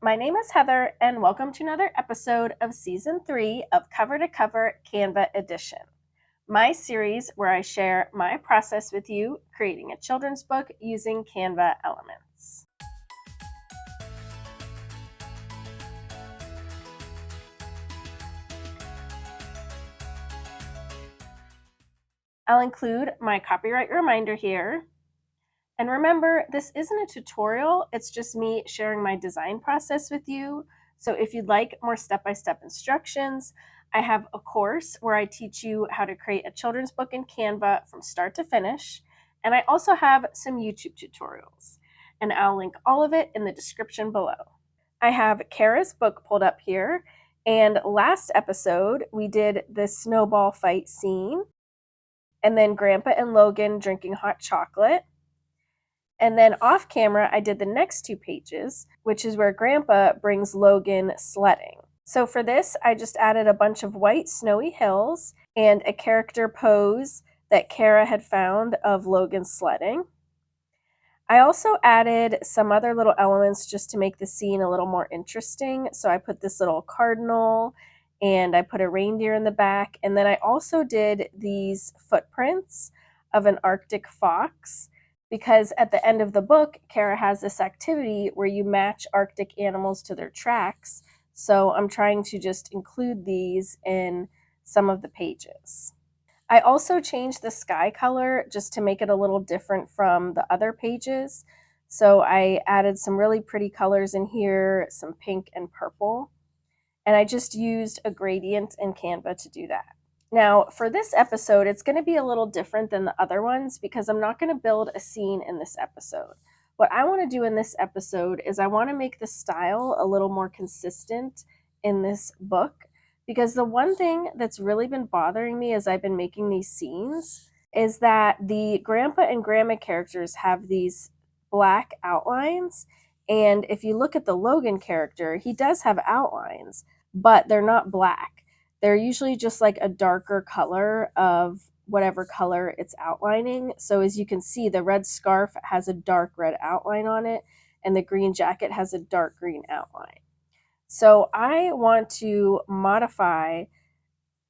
My name is Heather, and welcome to another episode of Season 3 of Cover to Cover Canva Edition, my series where I share my process with you creating a children's book using Canva elements. I'll include my copyright reminder here. And remember, this isn't a tutorial, it's just me sharing my design process with you. So if you'd like more step-by-step instructions, I have a course where I teach you how to create a children's book in Canva from start to finish. And I also have some YouTube tutorials, and I'll link all of it in the description below. I have Kara's book pulled up here, and last episode we did the snowball fight scene, and then Grandpa and Logan drinking hot chocolate. And then off camera, I did the next 2 pages, which is where Grandpa brings Logan sledding. So for this, I just added a bunch of white snowy hills and a character pose that Kara had found of Logan sledding. I also added some other little elements just to make the scene a little more interesting. So I put this little cardinal and I put a reindeer in the back. And then I also did these footprints of an Arctic fox, because at the end of the book, Kara has this activity where you match Arctic animals to their tracks. So I'm trying to just include these in some of the pages. I also changed the sky color just to make it a little different from the other pages. So I added some really pretty colors in here, some pink and purple. And I just used a gradient in Canva to do that. Now, for this episode, it's going to be a little different than the other ones because I'm not going to build a scene in this episode. What I want to do in this episode is I want to make the style a little more consistent in this book, because the one thing that's really been bothering me as I've been making these scenes is that the Grandpa and Grandma characters have these black outlines. And if you look at the Logan character, he does have outlines, but they're not black. They're usually just like a darker color of whatever color it's outlining. So as you can see, the red scarf has a dark red outline on it, and the green jacket has a dark green outline. So I want to modify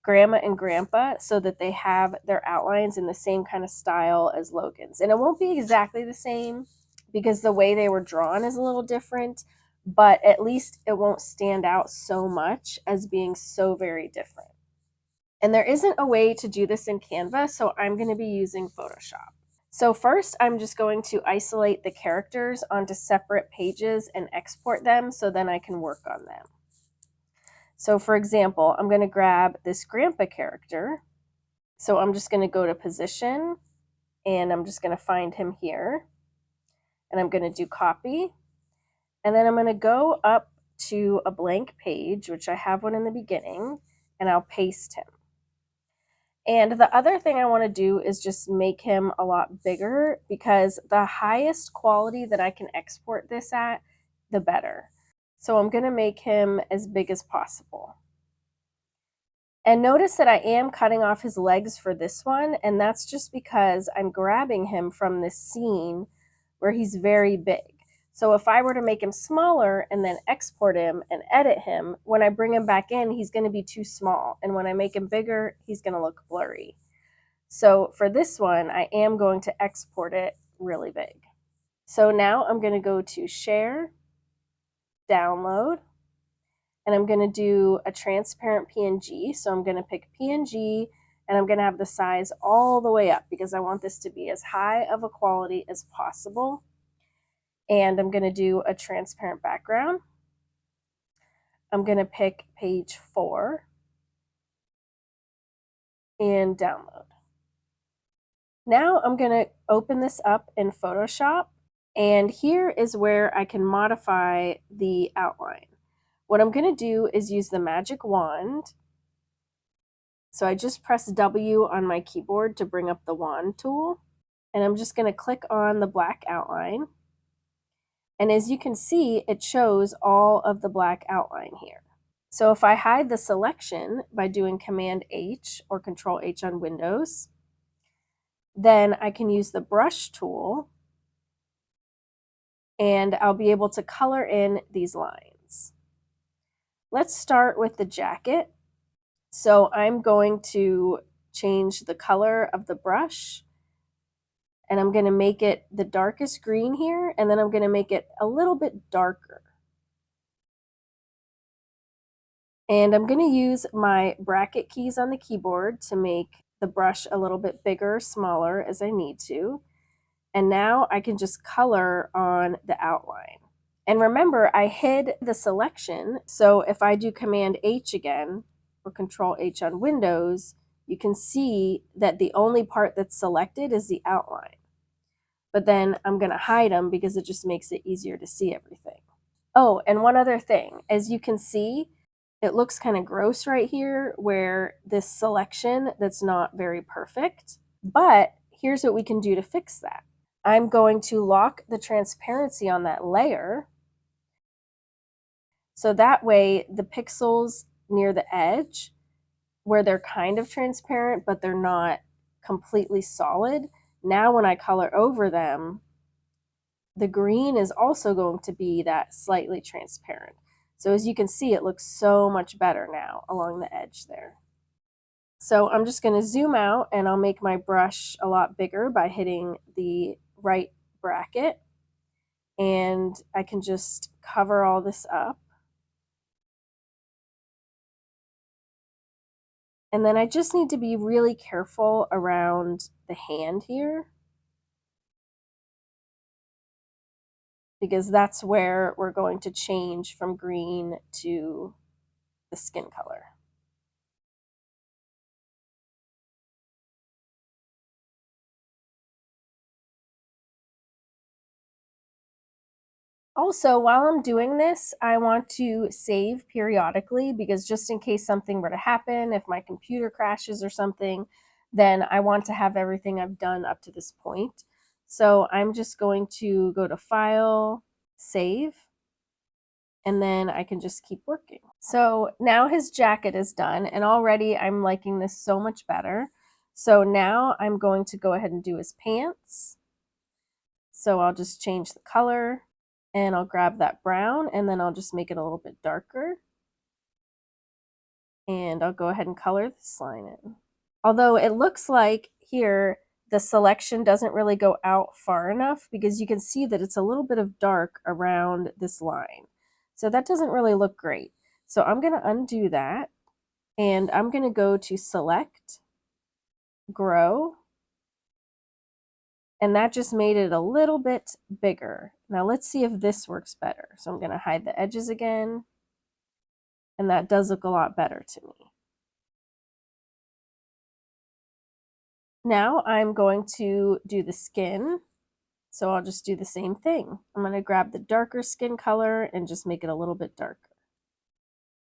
Grandma and Grandpa so that they have their outlines in the same kind of style as Logan's. And it won't be exactly the same because the way they were drawn is a little different, but at least it won't stand out so much as being so very different. And there isn't a way to do this in Canva, so I'm going to be using Photoshop. So first, I'm just going to isolate the characters onto separate pages and export them so then I can work on them. So for example, I'm going to grab this Grandpa character. So I'm just going to go to Position, and I'm just going to find him here. And I'm going to do Copy. And then I'm going to go up to a blank page, which I have one in the beginning, and I'll paste him. And the other thing I want to do is just make him a lot bigger, because the highest quality that I can export this at, the better. So I'm going to make him as big as possible. And notice that I am cutting off his legs for this one, and that's just because I'm grabbing him from this scene where he's very big. So if I were to make him smaller and then export him and edit him, when I bring him back in, he's going to be too small. And when I make him bigger, he's going to look blurry. So for this one, I am going to export it really big. So now I'm going to go to Share, Download, and I'm going to do a transparent PNG. So I'm going to pick PNG, and I'm going to have the size all the way up because I want this to be as high of a quality as possible. And I'm going to do a transparent background. I'm going to pick page 4 and download. Now I'm going to open this up in Photoshop, and here is where I can modify the outline. What I'm going to do is use the magic wand. So I just press W on my keyboard to bring up the wand tool, and I'm just going to click on the black outline. And as you can see, it shows all of the black outline here. So if I hide the selection by doing Command H or Control H on Windows, then I can use the brush tool, and I'll be able to color in these lines. outlines. Let's start with the jacket. So I'm going to change the color of the brush, and I'm going to make it the darkest green here, and then I'm going to make it a little bit darker. And I'm going to use my bracket keys on the keyboard to make the brush a little bit bigger, smaller as I need to. And now I can just color on the outline. And remember, I hid the selection, so if I do Command H again, or Control H on Windows, you can see that the only part that's selected is the outline. But then I'm going to hide them because it just makes it easier to see everything. Oh, and one other thing, as you can see, it looks kind of gross right here where this selection that's not very perfect, but here's what we can do to fix that. I'm going to lock the transparency on that layer, so that way the pixels near the edge where they're kind of transparent but they're not completely solid, now when I color over them, the green is also going to be that slightly transparent. So as you can see, it looks so much better now along the edge there. So I'm just going to zoom out and I'll make my brush a lot bigger by hitting the right bracket, and I can just cover all this up. And then I just need to be really careful around the hand here, because that's where we're going to change from green to the skin color. Also, while I'm doing this, I want to save periodically, because just in case something were to happen, if my computer crashes or something, then I want to have everything I've done up to this point. So I'm just going to go to File, Save, and then I can just keep working. So now his jacket is done, and already I'm liking this so much better. So now I'm going to go ahead and do his pants. So I'll just change the color, and I'll grab that brown, and then I'll just make it a little bit darker. And I'll go ahead and color this line in. Although it looks like here the selection doesn't really go out far enough, because you can see that it's a little bit of dark around this line. So that doesn't really look great. So I'm going to undo that, and I'm going to go to Select, Grow, and that just made it a little bit bigger. Now let's see if this works better. So I'm going to hide the edges again, and that does look a lot better to me. Now I'm going to do the skin, so I'll just do the same thing. I'm going to grab the darker skin color and just make it a little bit darker,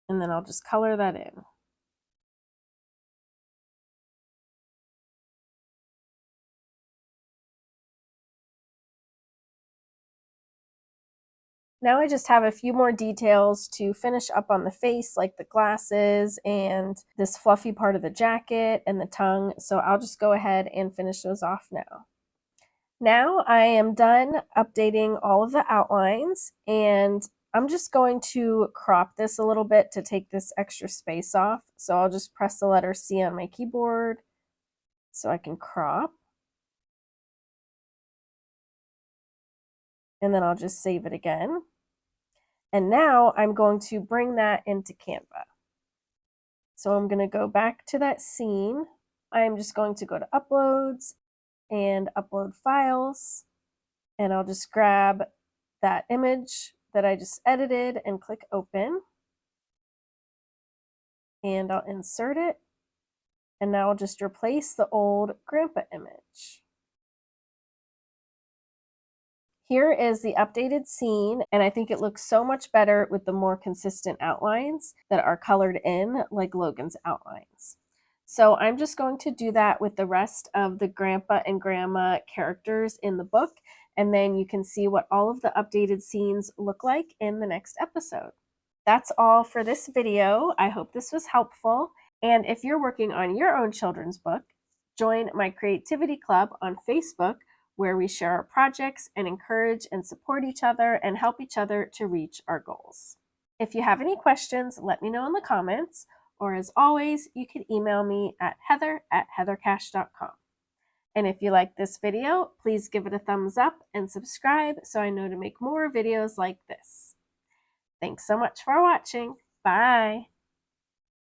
and then I'll just color that in. Now I just have a few more details to finish up on the face, like the glasses and this fluffy part of the jacket and the tongue. So I'll just go ahead and finish those off now. Now I am done updating all of the outlines, and I'm just going to crop this a little bit to take this extra space off. So I'll just press the letter C on my keyboard so I can crop. And then I'll just save it again. And now I'm going to bring that into Canva. So I'm going to go back to that scene. I'm just going to go to Uploads and Upload Files. And I'll just grab that image that I just edited and click Open. And I'll insert it. And now I'll just replace the old grandpa image. Here is the updated scene, and I think it looks so much better with the more consistent outlines that are colored in, like Logan's outlines. So I'm just going to do that with the rest of the grandpa and grandma characters in the book, and then you can see what all of the updated scenes look like in the next episode. That's all for this video. I hope this was helpful, and if you're working on your own children's book, join my Creativity Club on Facebook, where we share our projects and encourage and support each other and help each other to reach our goals. If you have any questions, let me know in the comments, or as always, you can email me at heather@heathercash.com. And if you like this video, please give it a thumbs up and subscribe so I know to make more videos like this. Thanks so much for watching. Bye.